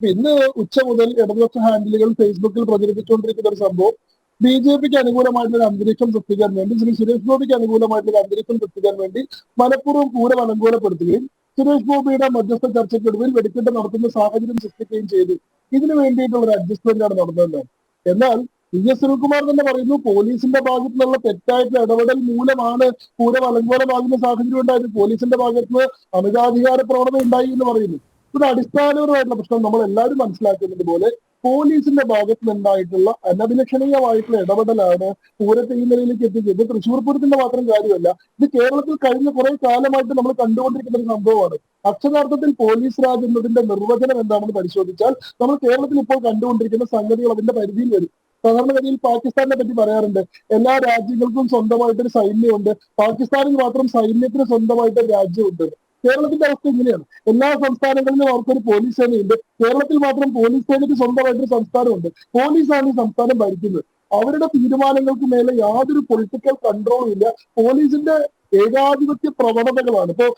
ഇന്ന് ഉച്ച മുതൽ ഇടതുപക്ഷ ഹാൻഡിലുകൾ ഫേസ്ബുക്കിൽ പ്രചരിപ്പിച്ചുകൊണ്ടിരിക്കുന്ന ഒരു സംഭവം ബി.ജെ.പിക്ക് അനുകൂലമായിട്ടുള്ള അന്തരീക്ഷം സൃഷ്ടിക്കാൻ വേണ്ടി സുരേഷ് ഗോപിക്ക് അനുകൂലമായിട്ടുള്ള അന്തരീക്ഷം സൃഷ്ടിക്കാൻ വേണ്ടി മനഃപൂർവ്വം പൂരം അലങ്കോലപ്പെടുത്തുകയും സുരേഷ് ഗോപിയുടെ മധ്യസ്ഥ ചർച്ചയ്ക്കൊടുവിൽ വെടിക്കെട്ട് നടത്തുന്ന സാഹചര്യം സൃഷ്ടിക്കുകയും ചെയ്തു. ഇതിനു വേണ്ടിയിട്ടുള്ള ഒരു അഡ്ജസ്റ്റ്മെന്റ് ആണ് നടന്നത്. എന്നാൽ എസ് സുനിൽകുമാർ തന്നെ പറയുന്നു, പോലീസിന്റെ ഭാഗത്തു നിന്നുള്ള തെറ്റായിട്ടുള്ള ഇടപെടൽ മൂലമാണ് പൂരം അലങ്കോലമാകുന്ന സാഹചര്യം ഉണ്ടായത്. പോലീസിന്റെ ഭാഗത്ത് നിന്ന് അമിതാധികാര പ്രവണത ഉണ്ടായി എന്ന് പറയുന്നു. ഇത് അടിസ്ഥാനപരമായിട്ടുള്ള പ്രശ്നം നമ്മൾ എല്ലാവരും മനസ്സിലാക്കുന്നത് പോലെ പോലീസിന്റെ ഭാഗത്ത് നിന്നുണ്ടായിട്ടുള്ള അനഭിലഷണീയമായിട്ടുള്ള ഇടപെടലാണ് പൂരത്തെ ഈ നിലയിലേക്ക് എത്തിച്ചത്. തൃശ്ശൂർ പൂരത്തിന്റെ മാത്രം കാര്യമല്ല, ഇത് കേരളത്തിൽ കഴിഞ്ഞ കുറെ കാലമായിട്ട് നമ്മൾ കണ്ടുകൊണ്ടിരിക്കുന്ന ഒരു സംഭവമാണ്. അക്ഷരാർത്ഥത്തിൽ പോലീസ് രാജ് എന്നതിന്റെ നിർവചനം എന്താണെന്ന് പരിശോധിച്ചാൽ നമ്മൾ കേരളത്തിൽ ഇപ്പോൾ കണ്ടുകൊണ്ടിരിക്കുന്ന സംഗതികൾ അതിന്റെ പരിധിയിൽ വരും. സാധാരണഗതിയിൽ പാകിസ്ഥാനെ പറ്റി പറയാറുണ്ട്, എല്ലാ രാജ്യങ്ങൾക്കും സ്വന്തമായിട്ടൊരു സൈന്യമുണ്ട്, പാകിസ്ഥാനിൽ മാത്രം സൈന്യത്തിന് സ്വന്തമായിട്ട് രാജ്യമുണ്ട്. കേരളത്തിന്റെ അവസ്ഥ ഇങ്ങനെയാണ്. എല്ലാ സംസ്ഥാനങ്ങളിലും അവർക്കൊരു പോലീസ് സേനയുണ്ട്, കേരളത്തിൽ മാത്രം പോലീസ് സേനയ്ക്ക് സ്വന്തമായിട്ടൊരു സംസ്ഥാനമുണ്ട്. പോലീസാണ് ഈ സംസ്ഥാനം ഭരിക്കുന്നത്. അവരുടെ തീരുമാനങ്ങൾക്ക് മേലെ യാതൊരു പൊളിറ്റിക്കൽ കൺട്രോളും ഇല്ല. പോലീസിന്റെ ഏകാധിപത്യ പ്രവണതകളാണ്. ഇപ്പോ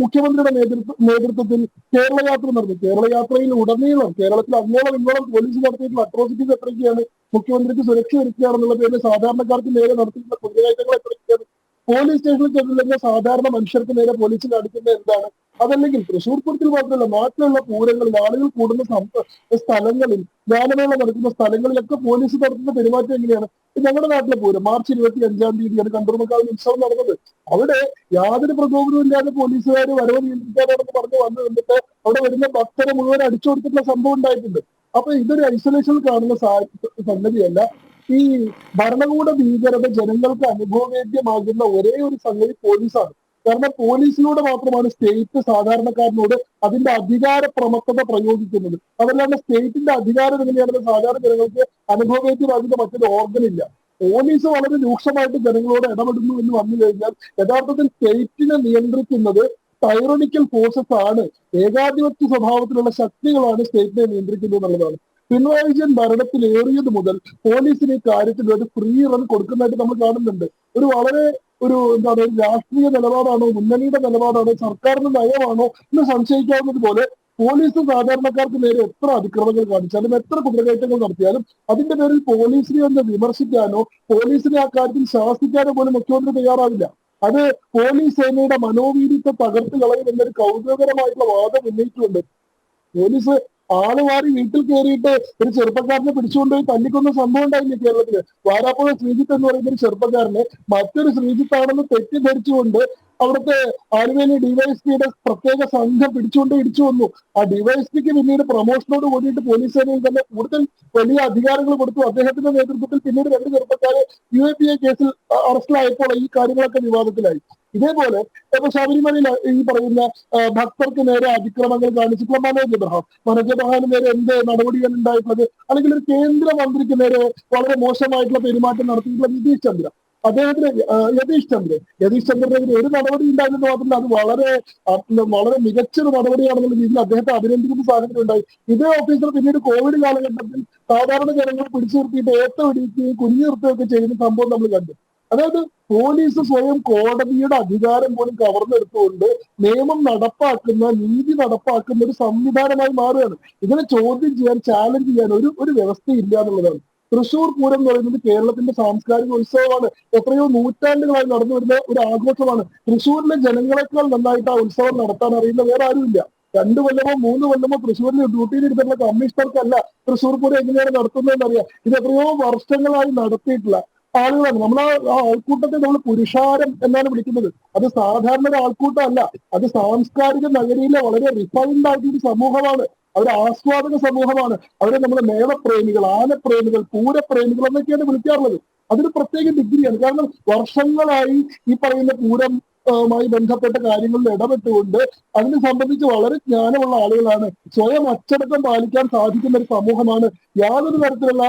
മുഖ്യമന്ത്രിയുടെ നേതൃത്വത്തിൽ കേരള യാത്ര നടന്നു. കേരള യാത്രയിൽ ഉടനീളം കേരളത്തിൽ അങ്ങോളം ഇങ്ങോളം പോലീസ് നടത്തിയിട്ടുള്ള അട്രോസിറ്റീസ് എത്രയൊക്കെയാണ്, മുഖ്യമന്ത്രിക്ക് സുരക്ഷ ഒരുക്കുകയാണെന്നുള്ള പേരിൽ സാധാരണക്കാർക്ക് നേരെ നടത്തിയിട്ടുള്ള കുറ്റകൃത്യങ്ങൾ എത്രയൊക്കെയാണ്. പോലീസ് സ്റ്റേഷനിൽ ചെന്നില്ലെങ്കിൽ സാധാരണ മനുഷ്യർക്ക് നേരെ പോലീസ് കാണിക്കുന്നത് എന്താണ്? അതല്ലെങ്കിൽ തൃശ്ശൂർ പൂരത്തിൽ മാത്രമല്ല, നാട്ടിലുള്ള പൂരങ്ങളിൽ ആളുകൾ കൂടുന്ന സ്ഥലങ്ങളിൽ, ഗാനമേള നടക്കുന്ന സ്ഥലങ്ങളിലൊക്കെ പോലീസ് നടത്തുന്ന പെരുമാറ്റം എങ്ങനെയാണ്? ഞങ്ങളുടെ നാട്ടിലെ പൂരം മാർച്ച് 25-ാം തീയതിയാണ് കണ്ടൂർമക്കാവിൽ ഉത്സവം നടന്നത്. അവിടെ യാതൊരു പ്രകോപനവും ഇല്ലാതെ പോലീസുകാർ വരവ് നിയന്ത്രിക്കാനാണെന്ന് പറഞ്ഞ് വന്നു നിന്നിട്ട് അവിടെ വരുന്ന ഭക്തരെ മുഴുവൻ അടിച്ചു കൊടുത്തിട്ടുള്ള സംഭവം ഉണ്ടായിട്ടുണ്ട്. അപ്പൊ ഇതൊരു ഐസൊലേഷനിൽ കാണുന്ന സംഗതിയല്ല. ഈ ഭരണകൂട ഭീകരത ജനങ്ങൾക്ക് അനുഭവവേദ്യമാകുന്ന ഒരേ ഒരു സംഗതി പോലീസാണ്. കാരണം പോലീസിലൂടെ മാത്രമാണ് സ്റ്റേറ്റ് സാധാരണക്കാരനോട് അതിന്റെ അധികാര പ്രമത്തത പ്രയോഗിക്കുന്നത്. അതല്ലാണ്ട് സ്റ്റേറ്റിന്റെ അധികാരം എങ്ങനെയാണെന്ന് സാധാരണ ജനങ്ങൾക്ക് അനുഭവവേദ്യമാകുന്ന മറ്റൊരു ഓർഗൻ ഇല്ല. പോലീസ് വളരെ രൂക്ഷമായിട്ട് ജനങ്ങളോട് ഇടപെടുന്നു എന്ന് വന്നു കഴിഞ്ഞാൽ യഥാർത്ഥത്തിൽ സ്റ്റേറ്റിനെ നിയന്ത്രിക്കുന്നത് ടൈറണിക്കൽ ഫോഴ്സസ് ആണ്, ഏകാധിപത്യ സ്വഭാവത്തിലുള്ള ശക്തികളാണ് സ്റ്റേറ്റിനെ നിയന്ത്രിക്കുന്നത് എന്നുള്ളതാണ്. പിണറായി വിജയൻ ഭരണത്തിലേറിയത് മുതൽ പോലീസിന് ഈ കാര്യത്തിൽ ഒരു ഫ്രീ റൺ കൊടുക്കുന്നതായിട്ട് നമ്മൾ കാണുന്നുണ്ട്. വളരെ എന്താണ്, ഒരു രാഷ്ട്രീയ നിലപാടാണോ, മുന്നണിയുടെ നിലപാടാണോ, സർക്കാരിന്റെ നയമാണോ എന്ന് സംശയിക്കാവുന്നത് പോലെ പോലീസ് സാധാരണക്കാർക്ക് നേരെ എത്ര അതിക്രമങ്ങൾ കാണിച്ചാലും എത്ര കുറ്റകൃത്യങ്ങൾ നടത്തിയാലും അതിന്റെ പേരിൽ പോലീസിനെ ഒന്ന് വിമർശിക്കാനോ പോലീസിനെ ആ കാര്യത്തിൽ ശാസിക്കാനോ പോലും മുഖ്യമന്ത്രി തയ്യാറാവില്ല. അത് പോലീസ് സേനയുടെ മനോവീര്യത്തെ തകർത്ത് കളയും എന്നൊരു കൗതുകകരമായിട്ടുള്ള വാദം ഉന്നയിച്ചുകൊണ്ട് പോലീസ് ആളുമാറി വീട്ടിൽ കയറിയിട്ട് ഒരു ചെറുപ്പക്കാരനെ പിടിച്ചുകൊണ്ടുപോയി തല്ലിക്കൊന്ന സംഭവം ഉണ്ടായില്ലേ കേരളത്തില്? വാരാപ്പുഴ ശ്രീജിത്ത് എന്ന് പറയുന്ന ഒരു ചെറുപ്പക്കാരനെ മറ്റൊരു ശ്രീജിത്താണെന്ന് തെറ്റിദ്ധരിച്ചുകൊണ്ട് അവിടുത്തെ ആലുവയിലെ ഡിവൈഎസ്പിയുടെ പ്രത്യേക സംഘം പിടിച്ചുകൊണ്ട് ഇടിച്ചു വന്നു. ആ ഡിവൈഎസ്പിക്ക് പിന്നീട് പ്രൊമോഷനോട് കൂടിയിട്ട് പോലീസ് സേനയിൽ തന്നെ കൂടുതൽ വലിയ അധികാരങ്ങൾ കൊടുത്തു. അദ്ദേഹത്തിന്റെ നേതൃത്വത്തിൽ പിന്നീട് 2 ചെറുപ്പക്കാരെ UAPA കേസിൽ അറസ്റ്റിലായപ്പോൾ ഈ കാര്യങ്ങളൊക്കെ വിവാദത്തിലായി. ഇതേപോലെ ഇപ്പൊ ശബരിമലയിൽ ഈ പറയുന്ന ഭക്തർക്ക് നേരെ അതിക്രമങ്ങൾ കാണിച്ചിട്ടുള്ള മനോജ് എബ്രഹാമിന് നേരെ എന്ത് നടപടിയാണ് ഉണ്ടായിട്ടുള്ളത്? അല്ലെങ്കിൽ ഒരു കേന്ദ്രമന്ത്രിക്ക് നേരെ വളരെ മോശമായിട്ടുള്ള പെരുമാറ്റം നടത്തിയിട്ടുള്ള യതീഷ് ചന്ദ്രനെതിരെ ഒരു നടപടി ഉണ്ടായിരുന്നത് മാത്രമല്ല, അത് വളരെ മികച്ചൊരു നടപടിയാണെന്നുള്ള രീതിയിൽ അദ്ദേഹത്തെ അഭിനന്ദിക്കുന്ന സാഹചര്യം ഉണ്ടായി. ഇതേ ഓഫീസർ പിന്നീട് കോവിഡ് കാലഘട്ടത്തിൽ സാധാരണ ജനങ്ങൾ പിടിച്ചു നിർത്തിയിട്ട് ഏത്തമിടിക്കുകയും കുഞ്ഞു നിർത്തുകയൊക്കെ ചെയ്യുന്ന സംഭവം നമ്മൾ കണ്ടു. അതായത് പോലീസ് സ്വയം കോടതിയുടെ അധികാരം പോലും കവർന്നെടുത്തുകൊണ്ട് നിയമം നടപ്പാക്കുന്ന, നീതി നടപ്പാക്കുന്ന ഒരു സംവിധാനമായി മാറുകയാണ്. ഇതിനെ ചോദ്യം ചെയ്യാൻ, ചാലഞ്ച് ചെയ്യാൻ ഒരു വ്യവസ്ഥയില്ല എന്നുള്ളതാണ്. തൃശ്ശൂർ പൂരം എന്ന് പറയുന്നത് കേരളത്തിന്റെ സാംസ്കാരിക ഉത്സവമാണ്. എത്രയോ നൂറ്റാണ്ടുകളായി നടന്നു വരുന്ന ഒരു ആഘോഷമാണ്. തൃശ്ശൂരിലെ ജനങ്ങളെക്കാൾ നന്നായിട്ട് ആ ഉത്സവം നടത്താൻ അറിയുന്ന വേറെ ആരുമില്ല. 2 കൊല്ലമോ 3 കൊല്ലമോ തൃശ്ശൂരിൽ ഡ്യൂട്ടിയിൽ ഇരുന്നിട്ടുള്ള കമ്മീഷണർക്കല്ല തൃശ്ശൂർ പൂരം എങ്ങനെയാണ് നടത്തുന്നതെന്ന് അറിയാം. ഇത് എത്രയോ വർഷങ്ങളായി നടത്തിയിട്ടുള്ള ആളുകളാണ്. നമ്മൾ ആ ആൾക്കൂട്ടത്തെ നമ്മൾ പുരുഷാരം എന്നാണ് വിളിക്കുന്നത്. അത് സാധാരണ ഒരു ആൾക്കൂട്ടമല്ല, അത് സാംസ്കാരിക നഗരിയിലെ വളരെ റിഫൈൻഡ് ആയിട്ടൊരു സമൂഹമാണ്. അവർ ആസ്വാദക സമൂഹമാണ്. അവരെ നമ്മൾ മേളപ്രേമികൾ, ആനപ്രേമികൾ, പൂരപ്രേമികൾ എന്നൊക്കെയാണ് വിളിക്കാറുള്ളത്. അതൊരു പ്രത്യേക ഡിഗ്രിയാണ്. കാരണം വർഷങ്ങളായി ഈ പറയുന്ന പൂരം മായി ബന്ധപ്പെട്ട കാര്യങ്ങളിൽ ഇടപെട്ടുകൊണ്ട് അതിനെ സംബന്ധിച്ച് വളരെ ജ്ഞാനമുള്ള ആളുകളാണ്. സ്വയം അച്ചടക്കം പാലിക്കാൻ സാധിക്കുന്ന ഒരു സമൂഹമാണ്. യാതൊരു തരത്തിലുള്ള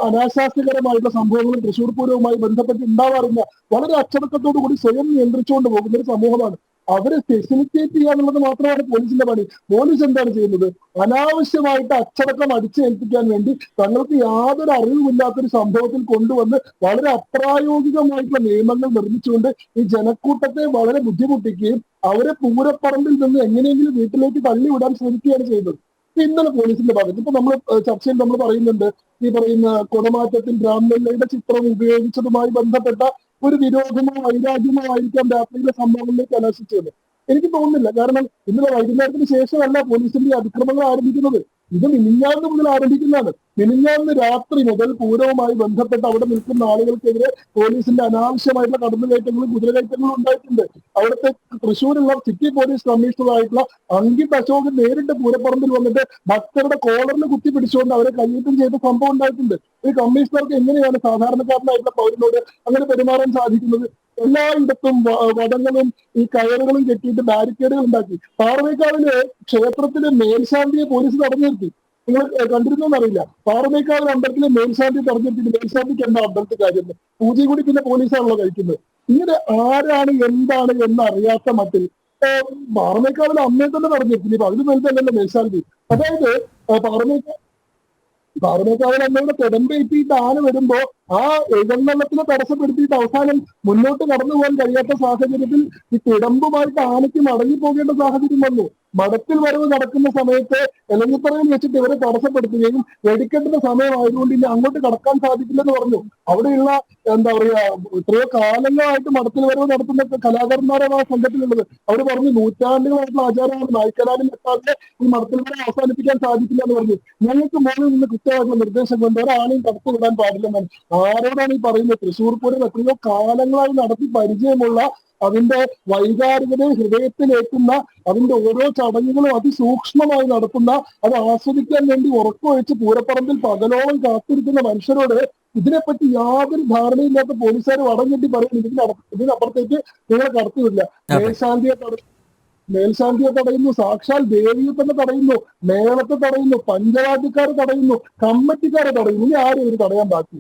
അനാശാസ്യകരമായിട്ടുള്ള സംഭവങ്ങളും തൃശ്ശൂർ പൂരവുമായി ബന്ധപ്പെട്ട് ഉണ്ടാവാറില്ല. വളരെ അച്ചടക്കത്തോടു കൂടി സ്വയം നിയന്ത്രിച്ചുകൊണ്ട് പോകുന്ന ഒരു സമൂഹമാണ്. അവരെ ഫെസിലിറ്റേറ്റ് ചെയ്യാന്നുള്ളത് മാത്രമാണ് പോലീസിന്റെ പണി. പോലീസ് എന്താണ് ചെയ്യുന്നത്? അനാവശ്യമായിട്ട് അച്ചടക്കം അടിച്ചേൽപ്പിക്കാൻ വേണ്ടി തങ്ങൾക്ക് യാതൊരു അറിവുമില്ലാത്തൊരു സംഭവത്തിൽ കൊണ്ടുവന്ന് വളരെ അപ്രായോഗികമായിട്ടുള്ള നിയമങ്ങൾ നിർമ്മിച്ചുകൊണ്ട് ഈ ജനക്കൂട്ടത്തെ വളരെ ബുദ്ധിമുട്ടിക്കുകയും അവരെ പൂരപ്പറമ്പിൽ നിന്ന് എങ്ങനെയെങ്കിലും വീട്ടിലേക്ക് തള്ളിവിടാൻ ശ്രമിക്കുകയാണ് ചെയ്യുന്നത്. ഇന്നലെ പോലീസിന്റെ ഭാഗത്ത് ഇപ്പൊ നമ്മൾ ചർച്ചയിൽ നമ്മൾ പറയുന്നുണ്ട്, ഈ പറയുന്ന കുടമാറ്റത്തിൽ രാംലല്ലയുടെ ചിത്രം ഉപയോഗിച്ചതുമായി ബന്ധപ്പെട്ട ഒരു വിരോധമോ വൈരാഗ്യമോ ആയിരിക്കാം രാത്രിയിലെ സംഭവങ്ങളിലേക്ക് കലാശിച്ചത്. എനിക്ക് തോന്നുന്നില്ല. കാരണം ഇന്നലെ വൈകുന്നേരത്തിന് ശേഷമല്ല പോലീസിന്റെ ഈ അതിക്രമങ്ങൾ ആരംഭിക്കുന്നത്. ഇത് മിനിഞ്ഞാന്ന് മുതൽ ആരംഭിക്കുന്നതാണ്. മിനിഞ്ഞാന്ന് രാത്രി മുതൽ പൂരവുമായി ബന്ധപ്പെട്ട് അവിടെ നിൽക്കുന്ന ആളുകൾക്കെതിരെ പോലീസിന്റെ അനാവശ്യമായിട്ടുള്ള കടന്നുകയറ്റങ്ങളും കുതിരകയറ്റങ്ങളും ഉണ്ടായിട്ടുണ്ട്. അവിടുത്തെ തൃശ്ശൂരുള്ള സിറ്റി പോലീസ് കമ്മീഷണറായിട്ടുള്ള അങ്കിത് അശോകൻ നേരിട്ട് പൂരപ്പറമ്പിൽ വന്നിട്ട് ഭക്തരുടെ കോളറിൽ കുത്തി പിടിച്ചുകൊണ്ട് അവരെ കയ്യേറ്റം ചെയ്ത സംഭവം ഉണ്ടായിട്ടുണ്ട്. ഈ കമ്മീഷണർക്ക് എങ്ങനെയാണ് സാധാരണക്കാരനായിട്ടുള്ള പൗരനോട് അങ്ങനെ പെരുമാറാൻ സാധിക്കുന്നത്? എല്ലായിടത്തും വടങ്ങളും ഈ കയറുകളും കെട്ടിയിട്ട് ബാരിക്കേഡുകൾ ഉണ്ടാക്കി. പാറമേക്കാവിലെ ക്ഷേത്രത്തിലെ മേൽശാന്തിയെ പോലീസ് തടഞ്ഞു നിർത്തി. നിങ്ങൾ കണ്ടിരുന്നോന്നറിയില്ല. പാറമേക്കാവിലെ അമ്പലത്തിലെ മേൽശാന്തി തടഞ്ഞു നിർത്തി. മേൽശാന്തിക്ക് എന്താ അമ്പലത്തിൽ കാര്യം? പൂജയും കൂടി പിന്നെ പോലീസാണല്ലോ കഴിക്കുന്നത്. ഇങ്ങനെ ആരാണ് എന്താണ് എന്ന് അറിയാത്ത മട്ടിൽ പാറമേക്കാവിലെ അമ്മയെ തന്നെ തടഞ്ഞു നിർത്തി. ഇപ്പൊ അതിന് വലുതല്ലല്ലോ മേൽശാന്തി. അതായത് പാറമേക്കാവിലെ അമ്മയുടെ തിടമ്പേറ്റിയിട്ട് ആന വരുമ്പോ ആ എഴുന്നള്ളത്തിനെ തടസ്സപ്പെടുത്തിയിട്ട് അവസാനം മുന്നോട്ട് കടന്നു പോകാൻ കഴിയാത്ത സാഹചര്യത്തിൽ ഈ തിടമ്പുമായിട്ട് ആനയ്ക്ക് മടങ്ങി പോകേണ്ട സാഹചര്യം വന്നു. മഠത്തിൽ വരവ് നടക്കുന്ന സമയത്ത് എലഞ്ഞിപ്പറയിൽ വെച്ചിട്ട് ഇവരെ തടസ്സപ്പെടുത്തുകയും വെടിക്കെട്ടിന്റെ സമയമായതുകൊണ്ട് ഇനി അങ്ങോട്ട് കടക്കാൻ സാധിക്കില്ലെന്ന് പറഞ്ഞു. അവിടെയുള്ള എന്താ പറയാ എത്രയോ കാലങ്ങളായിട്ട് മഠത്തിൽ വരവ് നടത്തുന്ന കലാകാരന്മാരാണ് ആ സംഘത്തിലുള്ളത്. അവർ പറഞ്ഞു നൂറ്റാണ്ടുകളായിട്ടുള്ള ആചാരമാണ്, നായ്ക്കലാലിൽ എത്താതെ ഈ മഠത്തിൽ വരവ് അവസാനിപ്പിക്കാൻ സാധിക്കില്ല എന്ന് പറഞ്ഞു. ഞങ്ങൾക്ക് മുകളിൽ നിന്ന് കൃത്യമായിട്ടുള്ള നിർദ്ദേശം കൊണ്ട് ഒരാളെയും കടത്തു വിടാൻ പാടില്ലെന്നാണ്. ആരോടാണ് ഈ പറയുന്നത്? തൃശ്ശൂർ പൂരം എത്രയോ കാലങ്ങളായി നടത്തി പരിചയമുള്ള, അതിന്റെ വൈകാരികതയെ ഹൃദയത്തിലേക്കുന്ന, അതിന്റെ ഓരോ ചടങ്ങുകളും അതിസൂക്ഷ്മമായി നടത്തുന്ന, അത് ആസ്വദിക്കാൻ വേണ്ടി ഉറക്കമൊഴിച്ച് പൂരപ്പറമ്പിൽ പകലോളം കാത്തിരിക്കുന്ന മനുഷ്യരോട് ഇതിനെപ്പറ്റി യാതൊരു ധാരണയില്ലാത്ത പോലീസുകാർ വടം കെട്ടി പറയും ഇതിനപ്പുറത്തേക്ക് നിങ്ങളെ കടത്തിവില്ല. മേൽശാന്തിയെ തടയുന്നു, സാക്ഷാൽ ദേവിയെ തന്നെ തടയുന്നു, മേളത്തെ തടയുന്നു, പഞ്ചവാദ്യക്കാരെ തടയുന്നു, കമ്മിറ്റിക്കാരെ തടയുന്നു. ഇനി ആരും ഇവർ തടയാൻ ബാക്കി?